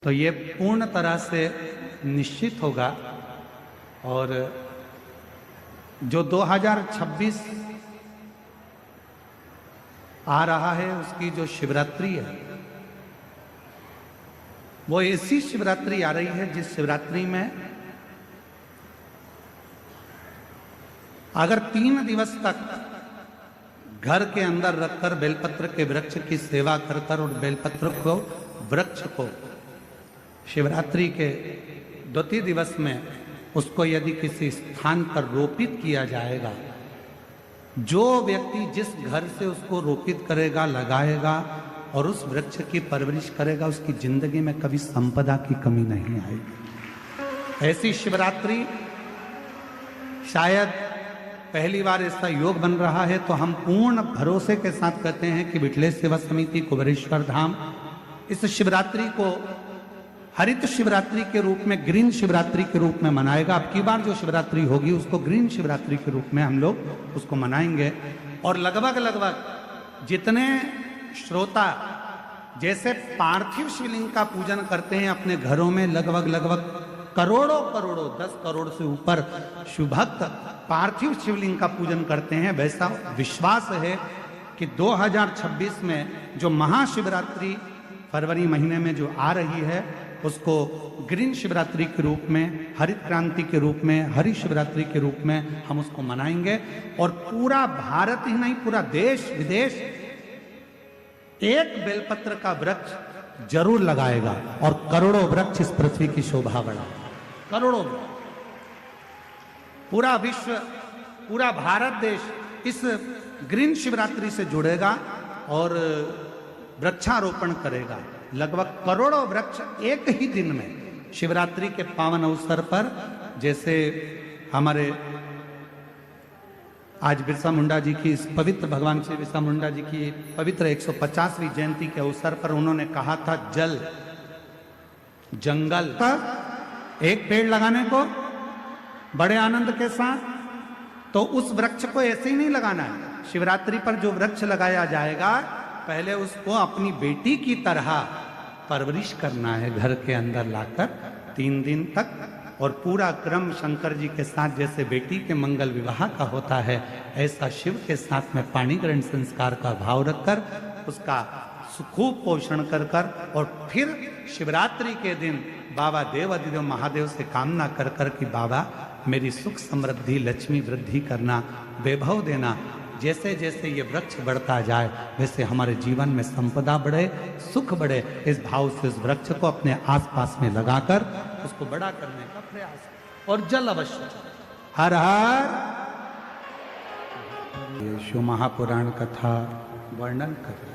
तो ये पूर्ण तरह से निश्चित होगा। और जो 2026 आ रहा है उसकी जो शिवरात्रि है वो ऐसी शिवरात्रि आ रही है जिस शिवरात्रि में अगर 3 दिवस तक घर के अंदर रखकर बेलपत्र के वृक्ष की सेवा कर कर और बेलपत्र को वृक्ष को शिवरात्रि के 2 दिवस में उसको यदि किसी स्थान पर रोपित किया जाएगा, जो व्यक्ति जिस घर से उसको रोपित करेगा, लगाएगा और उस वृक्ष की परवरिश करेगा, उसकी जिंदगी में कभी संपदा की कमी नहीं आएगी। ऐसी शिवरात्रि शायद पहली बार ऐसा योग बन रहा है, तो हम पूर्ण भरोसे के साथ कहते हैं कि विठलेश सेवा समिति कुबेरेश्वर धाम इस शिवरात्रि को हरित शिवरात्रि के रूप में, ग्रीन शिवरात्रि के रूप में मनाएगा। अब की बार जो शिवरात्रि होगी उसको ग्रीन शिवरात्रि के रूप में हम लोग उसको मनाएंगे। और लगभग जितने श्रोता जैसे पार्थिव शिवलिंग का पूजन करते हैं अपने घरों में, लगभग करोड़ों 10 करोड़ से ऊपर शिवभक्त पार्थिव शिवलिंग का पूजन करते हैं, वैसा विश्वास है कि 2026 में जो महाशिवरात्रि फरवरी महीने में जो आ रही है उसको ग्रीन शिवरात्रि के रूप में, हरित क्रांति के रूप में, हरि शिवरात्रि के रूप में हम उसको मनाएंगे। और पूरा भारत ही नहीं, पूरा देश विदेश एक बेलपत्र का वृक्ष जरूर लगाएगा और करोड़ों वृक्ष इस पृथ्वी की शोभा बढ़ाएगा। करोड़ों पूरा विश्व, पूरा भारत देश इस ग्रीन शिवरात्रि से जुड़ेगा और वृक्षारोपण करेगा। लगभग करोड़ों वृक्ष एक ही दिन में शिवरात्रि के पावन अवसर पर, जैसे हमारे आज बिरसा मुंडा जी की इस पवित्र, भगवान श्री बिरसा मुंडा जी की पवित्र 150वीं जयंती के अवसर पर उन्होंने कहा था जल जंगल पर एक पेड़ लगाने को बड़े आनंद के साथ, तो उस वृक्ष को ऐसे ही नहीं लगाना है। शिवरात्रि पर जो वृक्ष लगाया जाएगा पहले उसको अपनी बेटी की तरह परवरिश करना है, घर के अंदर लाकर 3 दिन तक। और पूरा क्रम शंकर जी के साथ जैसे बेटी के मंगल विवाह का होता है, ऐसा शिव के साथ में पाणी ग्रहण संस्कार का भाव रखकर उसका खूब पोषण कर और फिर शिवरात्रि के दिन बाबा देवाधिदेव महादेव से कामना कर कि बाबा मेरी सुख समृद्धि लक्ष्मी वृद्धि करना, वैभव देना। जैसे जैसे ये वृक्ष बढ़ता जाए वैसे हमारे जीवन में संपदा बढ़े, सुख बढ़े। इस भाव से उस वृक्ष को अपने आसपास में लगाकर उसको बड़ा करने का प्रयास। और जल अवश्य। हर हर शिव महापुराण कथा वर्णन करें।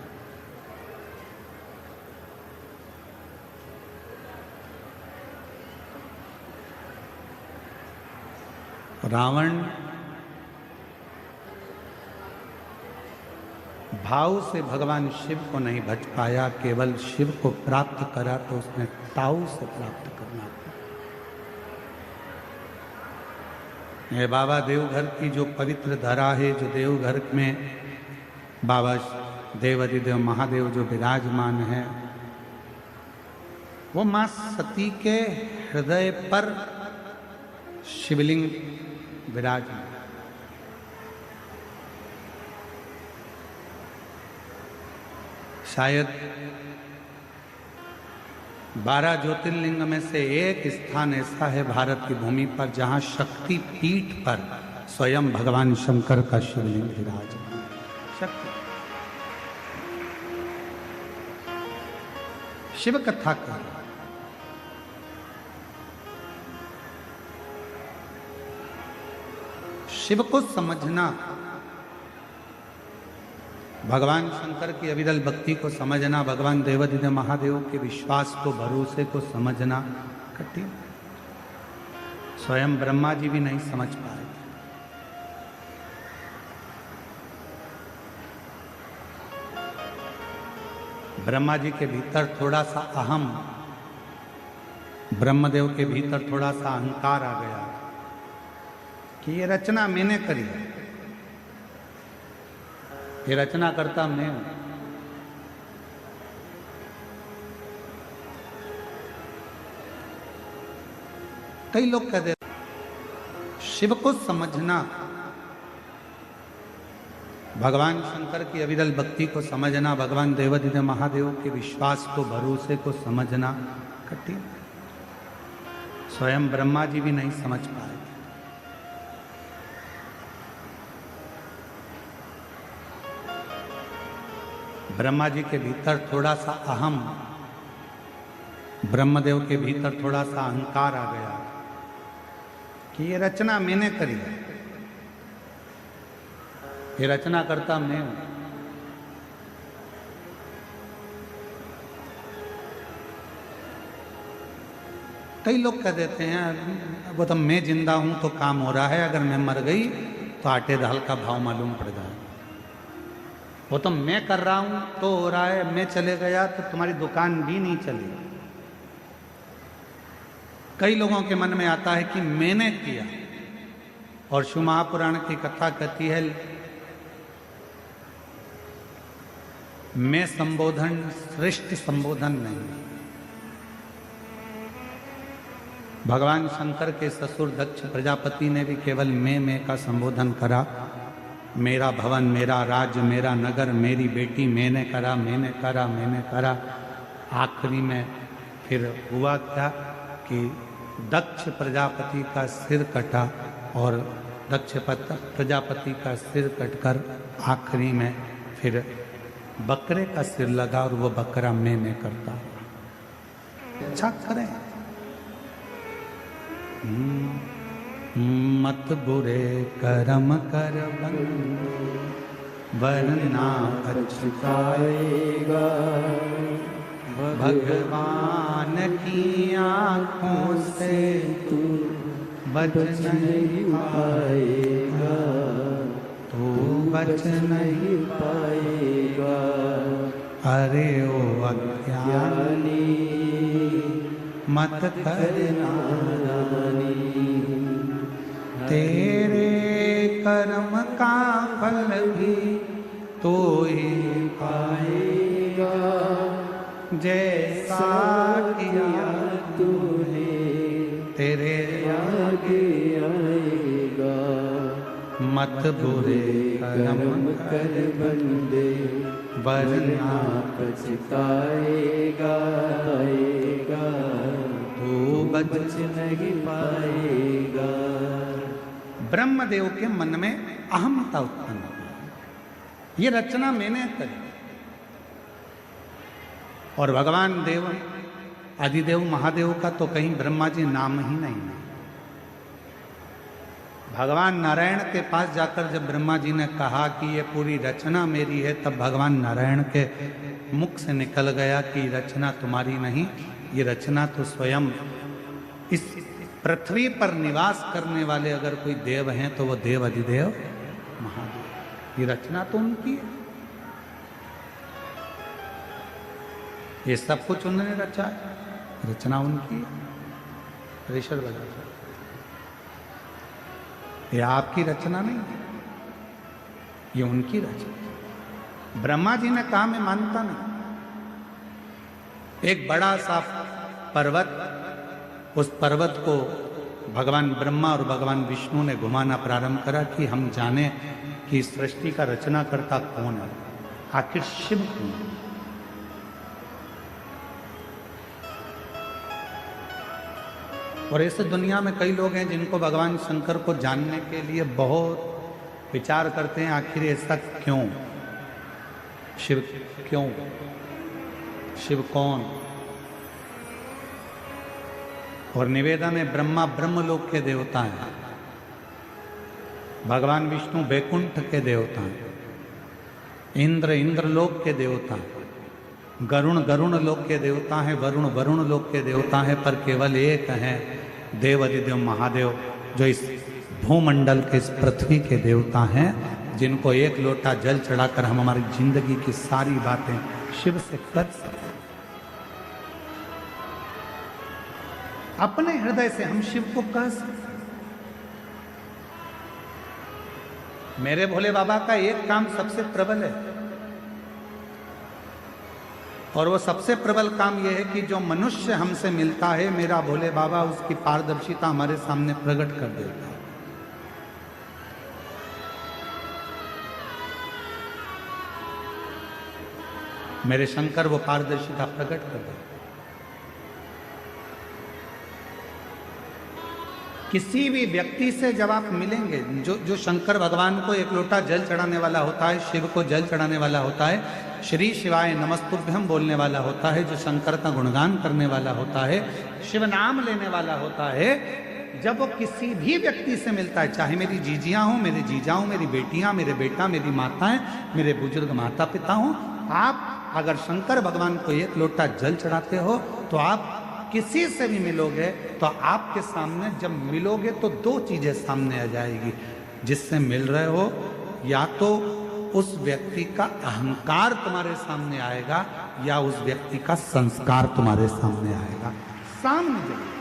रावण भाव से भगवान शिव को नहीं भज पाया, केवल शिव को प्राप्त करा तो उसने ताऊ से प्राप्त करना। ये बाबा देवघर की जो पवित्र धरा है, जो देवघर में बाबा देवाधिदेव महादेव जो विराजमान है, वो मां सती के हृदय पर शिवलिंग विराजमान। शायद 12 ज्योतिर्लिंग में से एक स्थान ऐसा है भारत की भूमि पर जहां शक्ति पीठ पर स्वयं भगवान शंकर का शिवलिंग विराजमान। शक्ति शिव कथा का शिव को समझना, भगवान शंकर की अविरल भक्ति को समझना, भगवान देवाधिदेव महादेव के विश्वास को, भरोसे को समझना कठिन। स्वयं ब्रह्मा जी भी नहीं समझ पाए। ब्रह्मा जी के भीतर थोड़ा सा अहम, ब्रह्मदेव के भीतर थोड़ा सा अहंकार आ गया कि ये रचना मैंने करी है, ये रचना करता मैं हूं। कई लोग कह देते शिव को समझना, भगवान शंकर की अविरल भक्ति को समझना, भगवान देवाधिदेव महादेव के विश्वास को, भरोसे को समझना कठिन। स्वयं ब्रह्मा जी भी नहीं समझ पाए। ब्रह्मा जी के भीतर थोड़ा सा अहम, ब्रह्मदेव के भीतर थोड़ा सा अहंकार आ गया कि ये रचना मैंने करी है, ये रचना करता मैं हूं। कई लोग कह देते हैं वो तो मैं जिंदा हूं तो काम हो रहा है, अगर मैं मर गई तो आटे दाल का भाव मालूम पड़ जाए। वो तो मैं कर रहा हूं तो हो रहा है, मैं चले गया तो तुम्हारी दुकान भी नहीं चली। कई लोगों के मन में आता है कि मैंने किया, और शिव महापुराण की कथा कहती है मैं संबोधन श्रेष्ठ संबोधन नहीं। भगवान शंकर के ससुर दक्ष प्रजापति ने भी केवल मैं का संबोधन करा। मेरा भवन, मेरा राज्य, मेरा नगर, मेरी बेटी, मैंने करा, मैंने करा, मैंने करा। आखिरी में फिर हुआ क्या कि दक्ष प्रजापति का सिर कटा, और दक्ष प्रजापति का सिर कटकर आखिरी में फिर बकरे का सिर लगा, और वो बकरा मैं करता। अच्छा करें, मत बुरे कर्म कर वरना पछताएगा। भगवान की आंखों से तू बच नहीं पाएगा, तू बच नहीं पाएगा। अरे ओ अज्ञानी मत करना, तेरे कर्म का फल भी तो ही पाएगा, जैसा किया तूने तेरे आगे आएगा। मत बुरे कर्म कर बंदे वरना पछताएगा, तू बच नहीं पाएगा। ब्रह्मदेव के मन में अहमता उत्पन्न हुई, ये रचना मैंने करी। और भगवान देव आदिदेव महादेव का तो कहीं ब्रह्मा जी नाम ही नहीं है। भगवान नारायण के पास जाकर जब ब्रह्मा जी ने कहा कि ये पूरी रचना मेरी है, तब भगवान नारायण के मुख से निकल गया कि रचना तुम्हारी नहीं, ये रचना तो स्वयं इस पृथ्वी पर निवास करने वाले अगर कोई देव हैं तो वो देव अधिदेव महादेव। ये रचना तो उनकी है, ये सब कुछ उन्होंने रचा है, रचना उनकी है। ऋषभ बजा, ये आपकी रचना नहीं है, ये उनकी रचना। ब्रह्मा जी ने कहा मैं मानता नहीं। एक बड़ा सा पर्वत, उस पर्वत को भगवान ब्रह्मा और भगवान विष्णु ने घुमाना प्रारंभ करा कि हम जाने कि सृष्टि का रचना करता कौन है, आखिर शिव कौन है। और ऐसे दुनिया में कई लोग हैं जिनको भगवान शंकर को जानने के लिए बहुत विचार करते हैं, आखिर ऐसा क्यों, शिव क्यों, शिव कौन। और निवेदन है ब्रह्मा ब्रह्मलोक के देवता हैं, भगवान विष्णु वैकुंठ के देवता हैं, इंद्र इंद्रलोक के देवता हैं, गरुण गरुण लोक के देवता हैं, वरुण वरुण लोक के देवता हैं, पर केवल एक हैं देव अधिदेव महादेव, जो इस भूमंडल के, इस पृथ्वी के देवता हैं, जिनको एक लोटा जल चढ़ाकर हम हमारी जिंदगी की सारी बातें शिव से कर सकते। अपने हृदय से हम शिव को कह सकते। मेरे भोले बाबा का एक काम सबसे प्रबल है, और वो सबसे प्रबल काम यह है कि जो मनुष्य हमसे मिलता है, मेरा भोले बाबा उसकी पारदर्शिता हमारे सामने प्रकट कर देता है। मेरे शंकर वो पारदर्शिता प्रकट कर देते। किसी भी व्यक्ति से जब आप मिलेंगे, जो शंकर भगवान को एक लोटा जल चढ़ाने वाला होता है, शिव को जल चढ़ाने वाला होता है, श्री शिवाय नमस्तुभ्यम बोलने वाला होता है, जो शंकर का गुणगान करने वाला होता है, शिव नाम लेने वाला होता है, जब वो किसी भी व्यक्ति से मिलता है, चाहे मेरी जीजियां हो, मेरे जीजा हो, मेरी बेटियां, मेरे बेटा, मेरी माताएं, मेरे बुजुर्ग माता पिता हो, आप अगर शंकर भगवान को एक लोटा जल चढ़ाते हो तो आप किसी से भी मिलोगे तो आपके सामने जब मिलोगे तो दो चीजें सामने आ जाएगी। जिससे मिल रहे हो, या तो उस व्यक्ति का अहंकार तुम्हारे सामने आएगा या उस व्यक्ति का संस्कार तुम्हारे सामने आएगा। सामने जाएगा।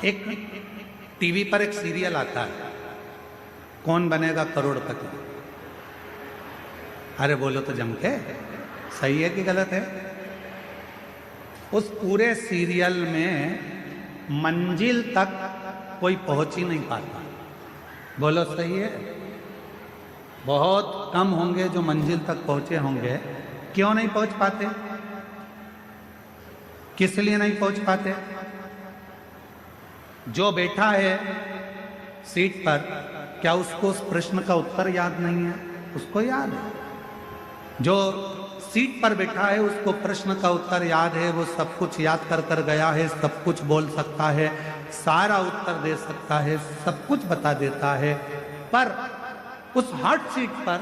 एक टीवी पर एक सीरियल आता है, कौन बनेगा करोड़पति। अरे बोलो तो जम के, सही है कि गलत है? उस पूरे सीरियल में मंजिल तक कोई पहुंच ही नहीं पाता। बोलो सही है? बहुत कम होंगे जो मंजिल तक पहुंचे होंगे। क्यों नहीं पहुंच पाते? किस लिए नहीं पहुंच पाते? जो बैठा है सीट पर, क्या उसको उस प्रश्न का उत्तर याद नहीं है? उसको याद है। जो सीट पर बैठा है उसको प्रश्न का उत्तर याद है, वो सब कुछ याद कर कर गया है, सब कुछ बोल सकता है, सारा उत्तर दे सकता है, सब कुछ बता देता है। पर उस हॉट सीट पर